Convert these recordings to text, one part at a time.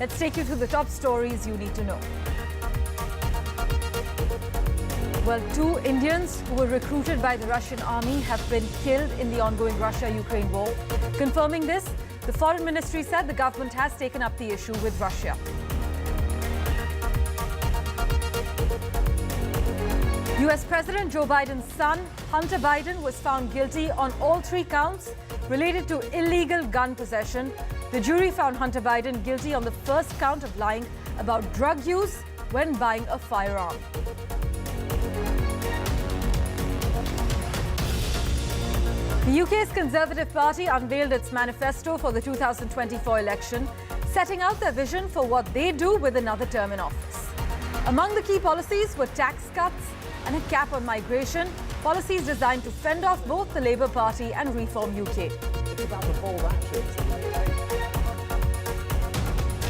Let's take you through the top stories you need to know. Well, 2 Indians who were recruited by the Russian army have been killed in the ongoing Russia-Ukraine war. Confirming this, the Foreign Ministry said the government has taken up the issue with Russia. US President Joe Biden's son, Hunter Biden, was found guilty on all 3 counts related to illegal gun possession. The jury found Hunter Biden guilty on the first count of lying about drug use when buying a firearm. The UK's Conservative Party unveiled its manifesto for the 2024 election, setting out their vision for what they do with another term in office. Among the key policies were tax cuts and a cap on migration, policies designed to fend off both the Labour Party and Reform UK. It's about the bold actions.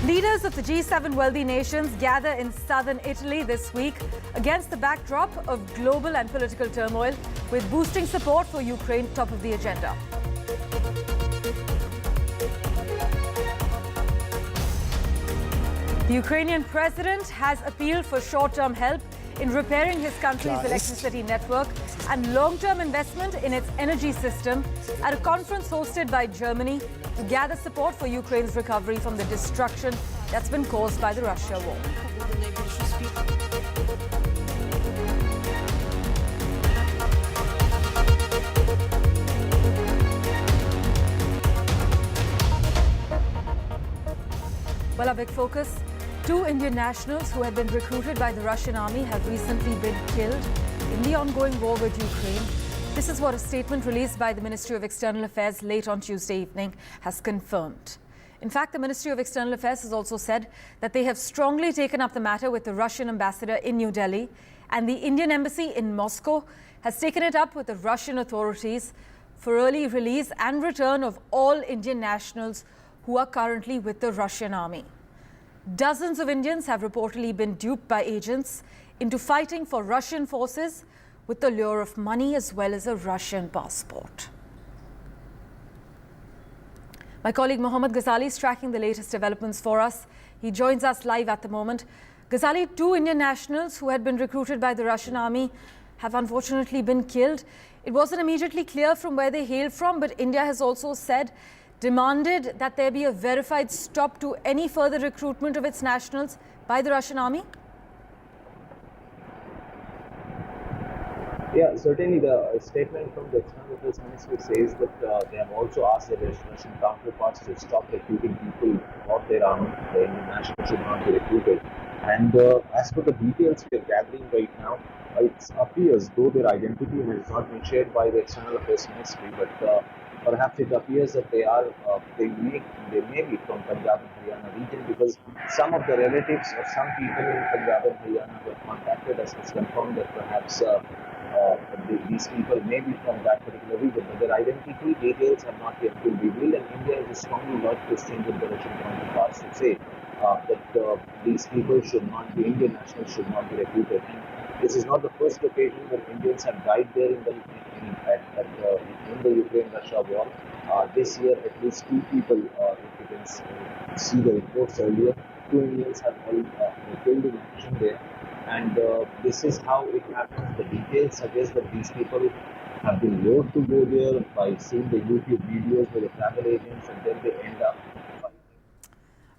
Leaders of the G7 wealthy nations gather in southern Italy this week against the backdrop of global and political turmoil, with boosting support for Ukraine top of the agenda. The Ukrainian president has appealed for short-term help in repairing his country's electricity network and long-term investment in its energy system at a conference hosted by Germany to gather support for Ukraine's recovery from the destruction that's been caused by the Russia war. Well, our big focus. 2 Indian nationals who had been recruited by the Russian army have recently been killed in the ongoing war with Ukraine. This is what a statement released by the Ministry of External Affairs late on Tuesday evening has confirmed. In fact, the Ministry of External Affairs has also said that they have strongly taken up the matter with the Russian ambassador in New Delhi, and the Indian embassy in Moscow has taken it up with the Russian authorities for early release and return of all Indian nationals who are currently with the Russian army. Dozens of Indians have reportedly been duped by agents into fighting for Russian forces with the lure of money as well as a Russian passport. My colleague Mohammad Ghazali is tracking the latest developments for us. He joins us live at the moment. Ghazali, 2 Indian nationals who had been recruited by the Russian army have unfortunately been killed. It wasn't immediately clear from where they hailed from, but India has also demanded that there be a verified stop to any further recruitment of its nationals by the Russian army? Yeah, certainly the statement from the External Affairs Ministry says that they have also asked their Russian counterparts to stop recruiting people of their army. The Indian nationals should not be recruited. And as per the details we are gathering right now, it appears, though their identity has not been shared by the External Affairs Ministry, but perhaps it appears that they may be from Punjab and Haryana region, because some of the relatives of some people in Punjab and Haryana were contacted us. It's confirmed that perhaps these people may be from that particular region, but their identity details have not yet been revealed, and India is strongly lodged this thing with the Russian counterparts to say that these people should not be, Indian nationals should not be recruited. And this is not the first occasion that Indians have died there in the Ukraine-Russia war. This year, at least 2 people, if you can see the reports earlier, 2 Indians have been killed in action there. And this is how it happened. The details suggest that these people have been lured to go there by seeing the YouTube videos with the travel agents, and then they end up fighting.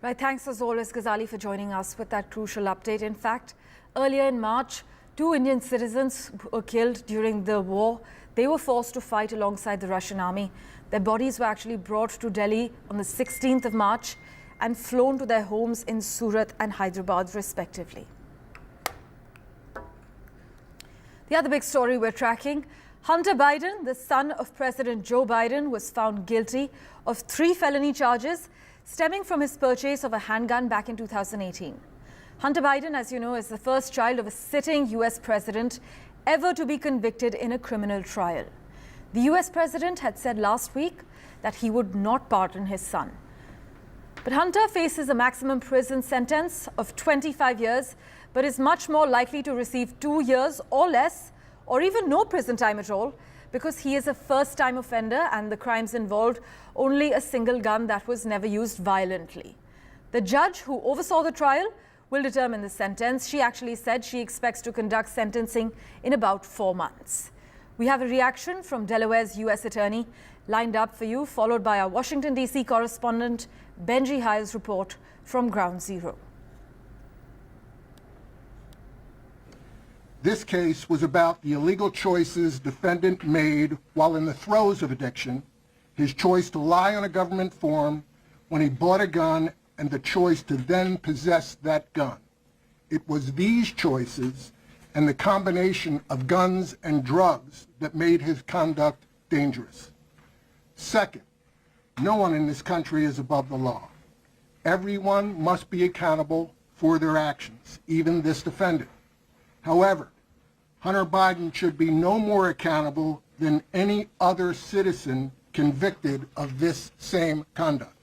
Right, thanks as always, Ghazali, for joining us with that crucial update. In fact, earlier in March, 2 Indian citizens were killed during the war. They were forced to fight alongside the Russian army. Their bodies were actually brought to Delhi on the 16th of March and flown to their homes in Surat and Hyderabad, respectively. The other big story we're tracking, Hunter Biden, the son of President Joe Biden, was found guilty of 3 felony charges stemming from his purchase of a handgun back in 2018. Hunter Biden, as you know, is the first child of a sitting US president ever to be convicted in a criminal trial. The US president had said last week that he would not pardon his son. But Hunter faces a maximum prison sentence of 25 years, but is much more likely to receive 2 years or less, or even no prison time at all, because he is a first-time offender and the crimes involved only a single gun that was never used violently. The judge who oversaw the trial will determine the sentence. She actually said she expects to conduct sentencing in about 4 months. We have a reaction from Delaware's U.S. attorney lined up for you, followed by our Washington, D.C. correspondent Benji Haya's report from Ground Zero. This case was about the illegal choices defendant made while in the throes of addiction, his choice to lie on a government form when he bought a gun, and the choice to then possess that gun. It was these choices and the combination of guns and drugs that made his conduct dangerous. Second, no one in this country is above the law. Everyone must be accountable for their actions, even this defendant. However, Hunter Biden should be no more accountable than any other citizen convicted of this same conduct.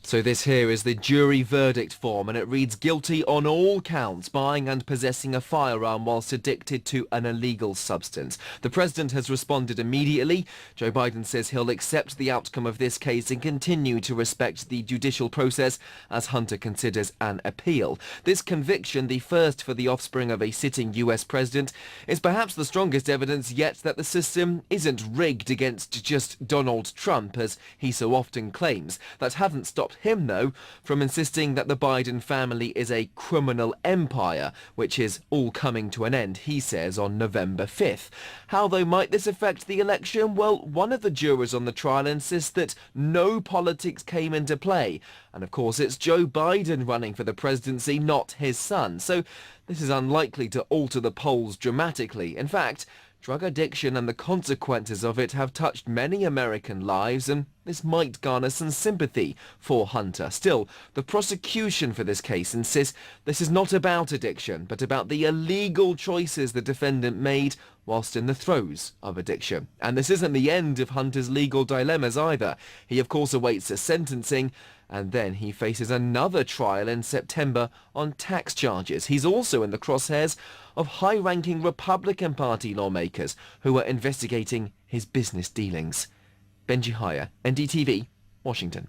So this here is the jury verdict form, and it reads guilty on all counts, buying and possessing a firearm whilst addicted to an illegal substance. The president has responded immediately. Joe Biden says he'll accept the outcome of this case and continue to respect the judicial process as Hunter considers an appeal. This conviction, the first for the offspring of a sitting US president, is perhaps the strongest evidence yet that the system isn't rigged against just Donald Trump, as he so often claims. That hasn't stopped him, though, from insisting that the Biden family is a criminal empire, which is all coming to an end, he says, on November 5th. How, though, might this affect the election? Well, one of the jurors on the trial insists that no politics came into play. And of course, it's Joe Biden running for the presidency, not his son. So this is unlikely to alter the polls dramatically. In fact, drug addiction and the consequences of it have touched many American lives, and this might garner some sympathy for Hunter. Still, the prosecution for this case insists this is not about addiction, but about the illegal choices the defendant made whilst in the throes of addiction. And this isn't the end of Hunter's legal dilemmas either. He, of course, awaits a sentencing, and then he faces another trial in September on tax charges. He's also in the crosshairs of high-ranking Republican Party lawmakers who are investigating his business dealings. Benji Haya, NDTV, Washington.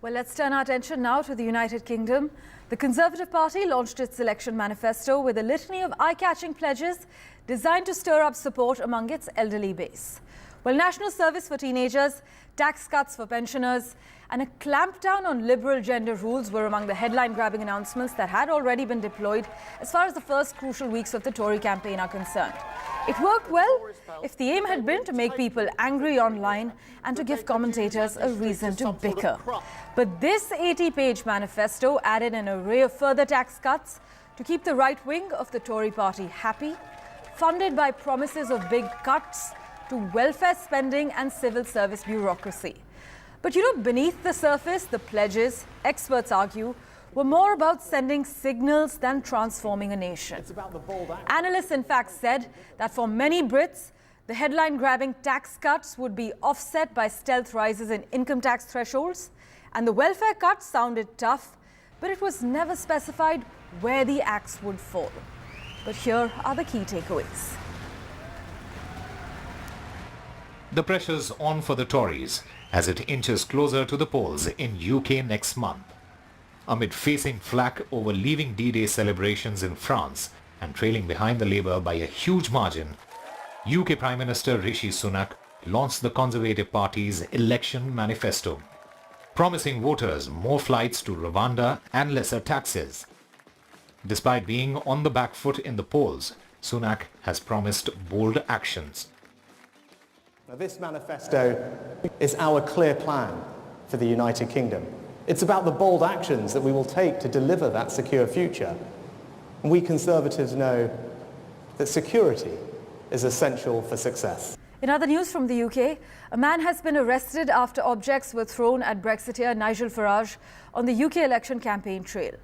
Well, let's turn our attention now to the United Kingdom. The Conservative Party launched its election manifesto with a litany of eye-catching pledges designed to stir up support among its elderly base. Well, national service for teenagers, tax cuts for pensioners, and a clampdown on liberal gender rules were among the headline-grabbing announcements that had already been deployed as far as the first crucial weeks of the Tory campaign are concerned. It worked well if the aim had been to make people angry online and to give commentators a reason to bicker. But this 80-page manifesto added an array of further tax cuts to keep the right wing of the Tory party happy, funded by promises of big cuts to welfare spending and civil service bureaucracy. But beneath the surface, the pledges, experts argue, were more about sending signals than transforming a nation. It's about the bold act. Analysts, in fact, said that for many Brits, the headline-grabbing tax cuts would be offset by stealth rises in income tax thresholds, and the welfare cuts sounded tough, but it was never specified where the axe would fall. But here are the key takeaways. The pressure's on for the Tories as it inches closer to the polls in UK next month. Amid facing flack over leaving D-Day celebrations in France and trailing behind the Labour by a huge margin, UK Prime Minister Rishi Sunak launched the Conservative Party's election manifesto, promising voters more flights to Rwanda and lesser taxes. Despite being on the back foot in the polls, Sunak has promised bold actions. Now, this manifesto is our clear plan for the United Kingdom. It's about the bold actions that we will take to deliver that secure future. And we Conservatives know that security is essential for success. In other news from the UK, a man has been arrested after objects were thrown at Brexiteer Nigel Farage on the UK election campaign trail.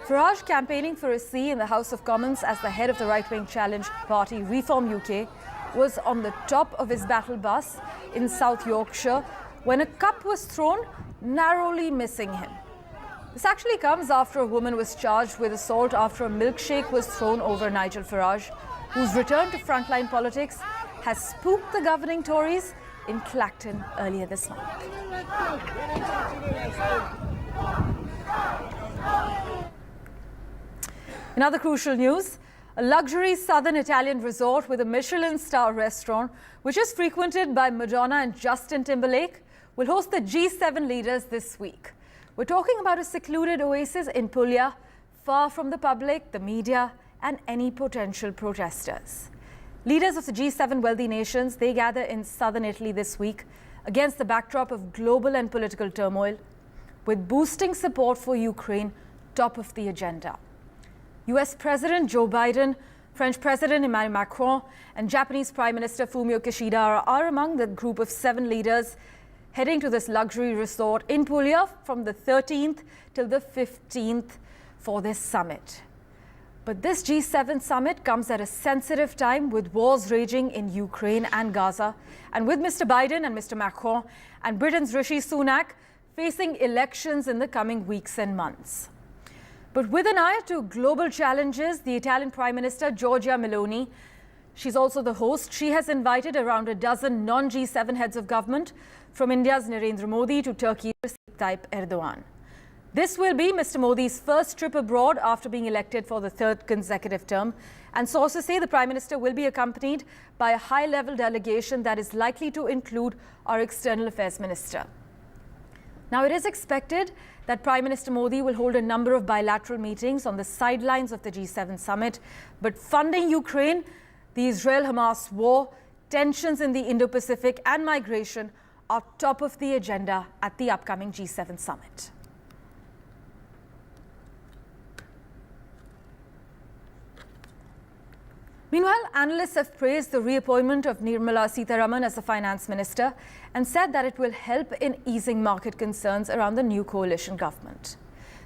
Farage, campaigning for a seat in the House of Commons as the head of the right-wing challenge party Reform UK, was on the top of his battle bus in South Yorkshire when a cup was thrown, narrowly missing him. This actually comes after a woman was charged with assault after a milkshake was thrown over Nigel Farage, whose return to frontline politics has spooked the governing Tories in Clacton earlier this month. In other crucial news, a luxury southern Italian resort with a Michelin star restaurant, which is frequented by Madonna and Justin Timberlake, will host the G7 leaders this week. We're talking about a secluded oasis in Puglia, far from the public, the media, and any potential protesters. Leaders of the G7 wealthy nations, they gather in southern Italy this week against the backdrop of global and political turmoil, with boosting support for Ukraine top of the agenda. US President Joe Biden, French President Emmanuel Macron, and Japanese Prime Minister Fumio Kishida are among the group of 7 leaders heading to this luxury resort in Puglia from the 13th till the 15th for this summit. But this G7 summit comes at a sensitive time with wars raging in Ukraine and Gaza, and with Mr. Biden and Mr. Macron and Britain's Rishi Sunak facing elections in the coming weeks and months. But with an eye to global challenges, the Italian Prime Minister Giorgia Meloni, she's also the host, she has invited around a dozen non-G7 heads of government, from India's Narendra Modi to Turkey's Recep Tayyip Erdogan. This will be Mr. Modi's first trip abroad after being elected for the 3rd consecutive term, and sources say the Prime Minister will be accompanied by a high-level delegation that is likely to include our External Affairs Minister. Now, it is expected that Prime Minister Modi will hold a number of bilateral meetings on the sidelines of the G7 summit, but funding Ukraine, the Israel-Hamas war, tensions in the Indo-Pacific and migration are top of the agenda at the upcoming G7 summit. Meanwhile, analysts have praised the reappointment of Nirmala Sitharaman as the finance minister and said that it will help in easing market concerns around the new coalition government.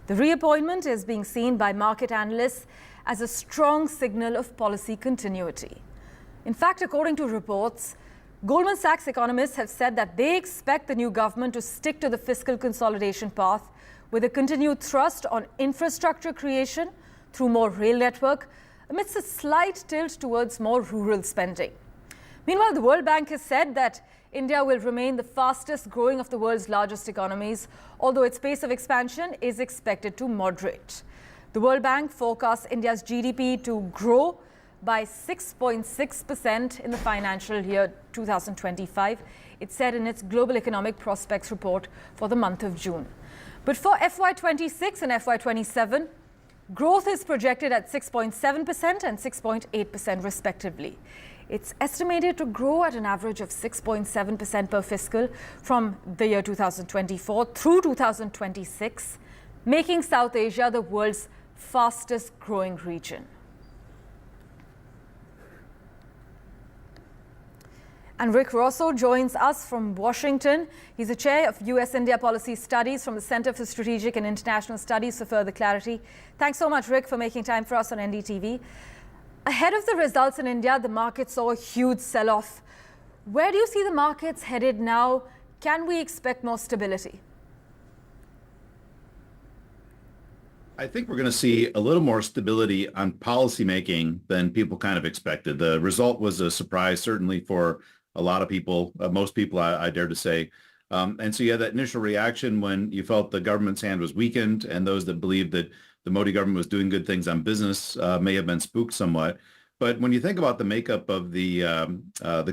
The reappointment is being seen by market analysts as a strong signal of policy continuity. In fact, according to reports, Goldman Sachs economists have said that they expect the new government to stick to the fiscal consolidation path with a continued thrust on infrastructure creation through more rail network, amidst a slight tilt towards more rural spending. Meanwhile, the World Bank has said that India will remain the fastest growing of the world's largest economies, although its pace of expansion is expected to moderate. The World Bank forecasts India's GDP to grow by 6.6% in the financial year 2025, it said in its Global Economic Prospects report for the month of June. But for FY26 and FY27, growth is projected at 6.7% and 6.8% respectively. It's estimated to grow at an average of 6.7% per fiscal from the year 2024 through 2026, making South Asia the world's fastest growing region. And Rick Rosso joins us from Washington. He's the chair of US-India Policy Studies from the Center for Strategic and International Studies for further clarity. Thanks so much, Rick, for making time for us on NDTV. Ahead of the results in India, the market saw a huge sell-off. Where do you see the markets headed now? Can we expect more stability? I think we're going to see a little more stability on policymaking than people kind of expected. The result was a surprise, certainly for a lot of people, most people, I dare to say. And so you had that initial reaction when you felt the government's hand was weakened, and those that believed that the Modi government was doing good things on business may have been spooked somewhat. But when you think about the makeup of the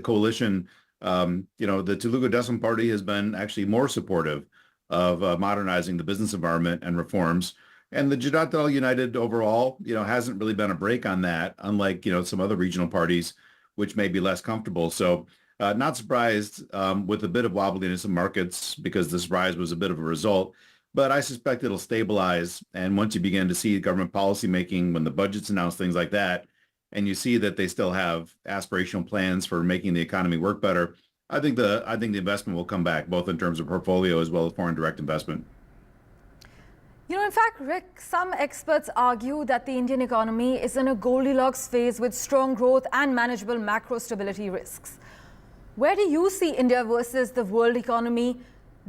coalition, the Telugu Desam Party has been actually more supportive of modernizing the business environment and reforms. And the Janata Dal United overall, hasn't really been a break on that, unlike, some other regional parties, which may be less comfortable. So not surprised with a bit of wobbliness in markets because the surprise was a bit of a result. But I suspect it'll stabilize. And once you begin to see government policy making, when the budget's announced, things like that, and you see that they still have aspirational plans for making the economy work better, I think the investment will come back, both in terms of portfolio as well as foreign direct investment. In fact, Rick, some experts argue that the Indian economy is in a Goldilocks phase with strong growth and manageable macro stability risks. Where do you see India versus the world economy?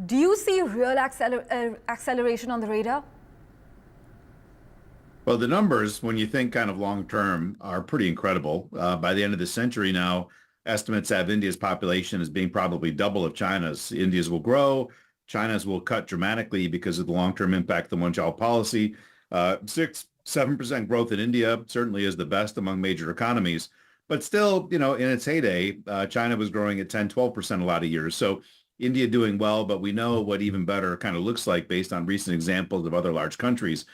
Do you see real acceleration on the radar? Well, the numbers, when you think kind of long term, are pretty incredible. By the end of the century now, estimates have India's population as being probably double of China's. India's will grow. China's will cut dramatically because of the long-term impact of the one-child policy. 6 7% growth in India certainly is the best among major economies. But still, in its heyday, China was growing at 10, 12% a lot of years. So India doing well, but we know what even better kind of looks like based on recent examples of other large countries.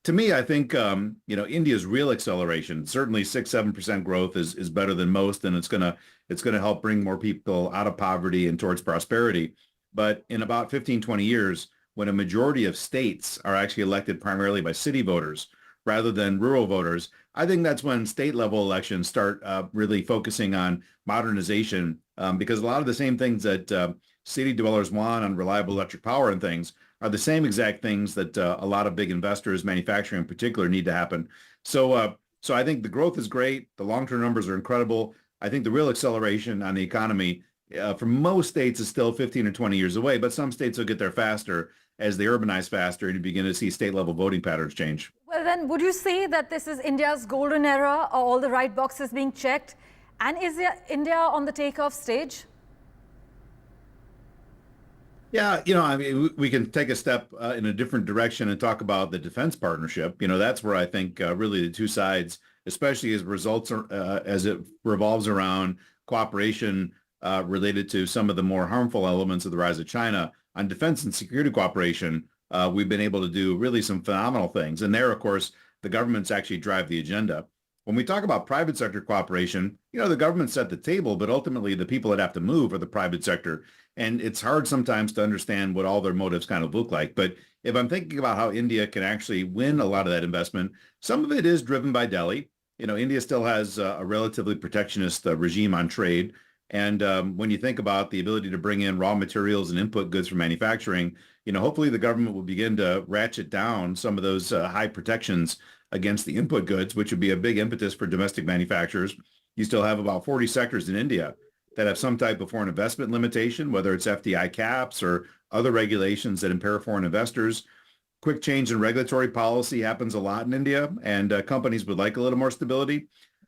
To me, I think, India's real acceleration, certainly 6, 7% growth is better than most, and it's going to help bring more people out of poverty and towards prosperity. But in about 15, 20 years, when a majority of states are actually elected primarily by city voters rather than rural voters, I think that's when state level elections start really focusing on modernization, because a lot of the same things that city dwellers want on reliable electric power and things are the same exact things that a lot of big investors, manufacturing in particular, need to happen. So I think the growth is great. The long-term numbers are incredible. I think the real acceleration on the economy for most states is still 15 or 20 years away, but some states will get there faster as they urbanize faster and you begin to see state-level voting patterns change. Well, then, would you say that this is India's golden era? Are all the right boxes being checked? And is India on the takeoff stage? Yeah, we can take a step in a different direction and talk about the defense partnership. That's where I think really the two sides, especially as it revolves around cooperation related to some of the more harmful elements of the rise of China, on defense and security cooperation, we've been able to do really some phenomenal things. And there, of course, the governments actually drive the agenda. When we talk about private sector cooperation, the government set the table, but ultimately the people that have to move are the private sector. And it's hard sometimes to understand what all their motives kind of look like. But if I'm thinking about how India can actually win a lot of that investment, some of it is driven by Delhi. India still has a relatively protectionist regime on trade. And when you think about the ability to bring in raw materials and input goods for manufacturing, hopefully the government will begin to ratchet down some of those high protections against the input goods, which would be a big impetus for domestic manufacturers. You still have about 40 sectors in India that have some type of foreign investment limitation, whether it's FDI caps or other regulations that impair foreign investors. Quick change in regulatory policy happens a lot in India, and companies would like a little more stability.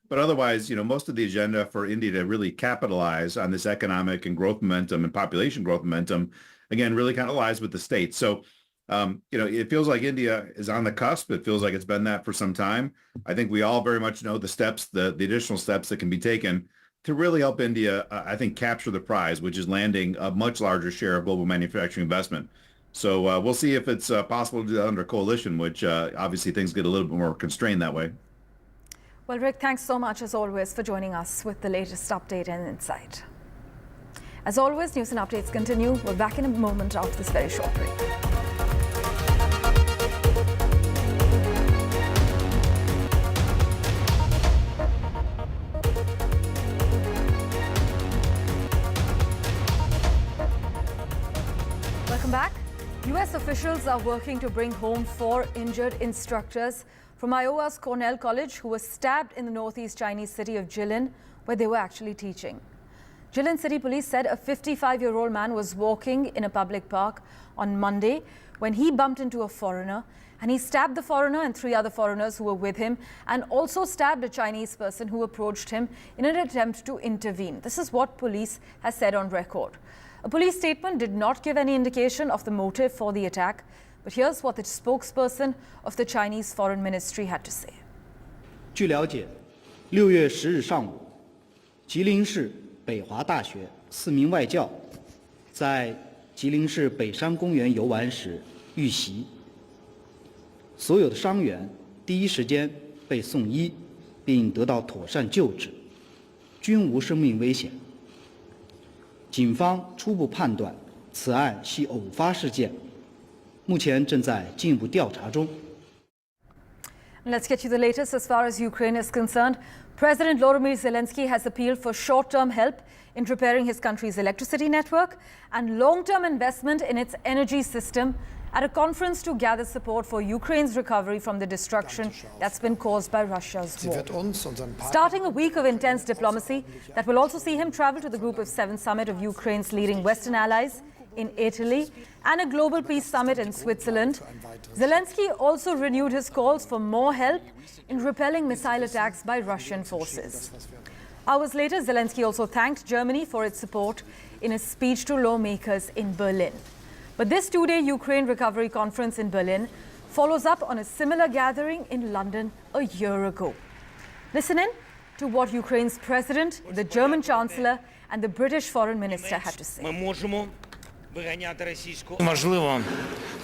But otherwise, most of the agenda for India to really capitalize on this economic and growth momentum and population growth momentum, again, really kind of lies with the states. So, it feels like India is on the cusp. It feels like it's been that for some time. I think we all very much know the steps, the additional steps that can be taken to really help India, I think, capture the prize, which is landing a much larger share of global manufacturing investment. So we'll see if it's possible to do that under coalition, which obviously things get a little bit more constrained that way. Well, Rick, thanks so much, as always, for joining us with the latest update and insight. As always, news and updates continue. We're back in a moment after this very short break. Welcome back. US officials are working to bring home 4 injured instructors from Iowa's Cornell College who were stabbed in the northeast Chinese city of Jilin, where they were actually teaching. Jilin City Police said a 55-year-old man was walking in a public park on Monday when he bumped into a foreigner, and he stabbed the foreigner and 3 other foreigners who were with him, and also stabbed a Chinese person who approached him in an attempt to intervene. This is what police has said on record. A police statement did not give any indication of the motive for the attack, but here's what the spokesperson of the Chinese Foreign Ministry had to say. 据了解，6月10日上午，吉林市北华大学4名外教在吉林市北山公园游玩时遇袭，所有的伤员第一时间被送医，并得到妥善救治，均无生命危险。警方初步判断，此案系偶发事件。 目前正在进一步调查中。 Let's get you the latest as far as Ukraine is concerned. President Volodymyr Zelensky has appealed for short-term help in repairing his country's electricity network and long-term investment in its energy system at a conference to gather support for Ukraine's recovery from the destruction that's been caused by Russia's war. Starting a week of intense diplomacy that will also see him travel to the Group of 7 summit of Ukraine's leading Western allies in Italy and a global peace summit in Switzerland. Zelensky also renewed his calls for more help in repelling missile attacks by Russian forces. Hours later, Zelensky also thanked Germany for its support in a speech to lawmakers in Berlin. But this 2-day Ukraine recovery conference in Berlin follows up on a similar gathering in London a year ago. Listen in to what Ukraine's president, the German chancellor, and the British foreign minister had to say. Важливо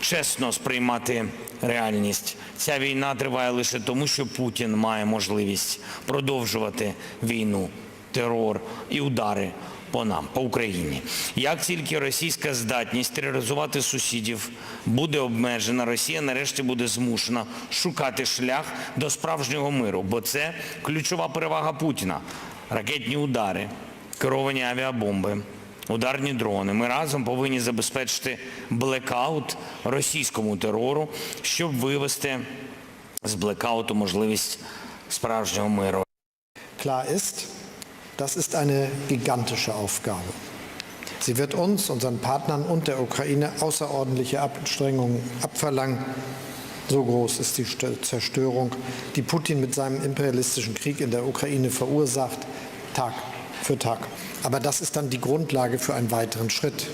чесно сприймати реальність. Ця війна триває лише тому, що Путін має можливість продовжувати війну, терор і удари по нам, по Україні. Як тільки російська здатність тероризувати сусідів буде обмежена, Росія нарешті буде змушена шукати шлях до справжнього миру, бо це ключова перевага Путіна. Ракетні удари, керовані авіабомби, ударні дрони. Ми разом повинні забезпечити блекаут російському терору, щоб вивести з блекауту можливість справжнього миру. Klar ist, das ist eine gigantische Aufgabe. Sie wird uns, unseren Partnern und der Ukraine außerordentliche Anstrengungen abverlangen. So groß ist die Zerstörung, die Putin mit seinem imperialistischen Krieg in der Ukraine verursacht, Tag für Tag. Aber das ist dann die Grundlage für einen weiteren Schritt.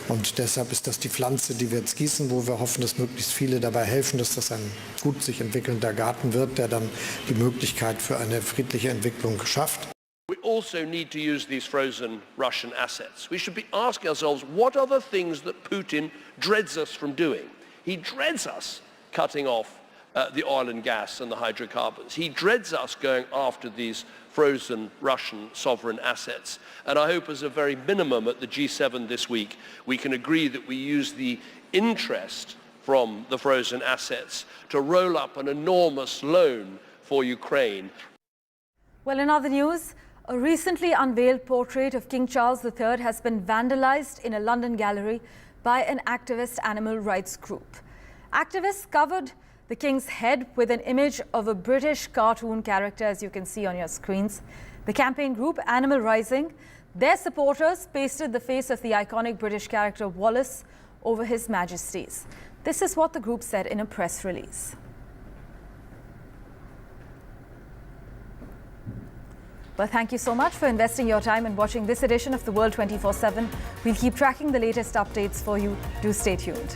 Und deshalb ist das die Pflanze, die wir jetzt gießen, wo wir hoffen, dass möglichst viele dabei helfen, dass das ein gut sich entwickelnder Garten wird, der dann die Möglichkeit für eine friedliche Entwicklung schafft. We also need to use these frozen Russian assets. We should be asking ourselves, what are the things that Putin dreads us from doing? He dreads us cutting off the oil and gas and the hydrocarbons. He dreads us going after these frozen Russian sovereign assets. And I hope as a very minimum at the G7 this week, we can agree that we use the interest from the frozen assets to roll up an enormous loan for Ukraine. Well, in other news, a recently unveiled portrait of King Charles III has been vandalized in a London gallery by an activist animal rights group. Activists covered the king's head with an image of a British cartoon character, as you can see on your screens. The campaign group Animal Rising, their supporters pasted the face of the iconic British character Wallace over His Majesty's. This is what the group said in a press release. Well, thank you so much for investing your time and watching this edition of The World 24/7. We'll keep tracking the latest updates for you. Do stay tuned.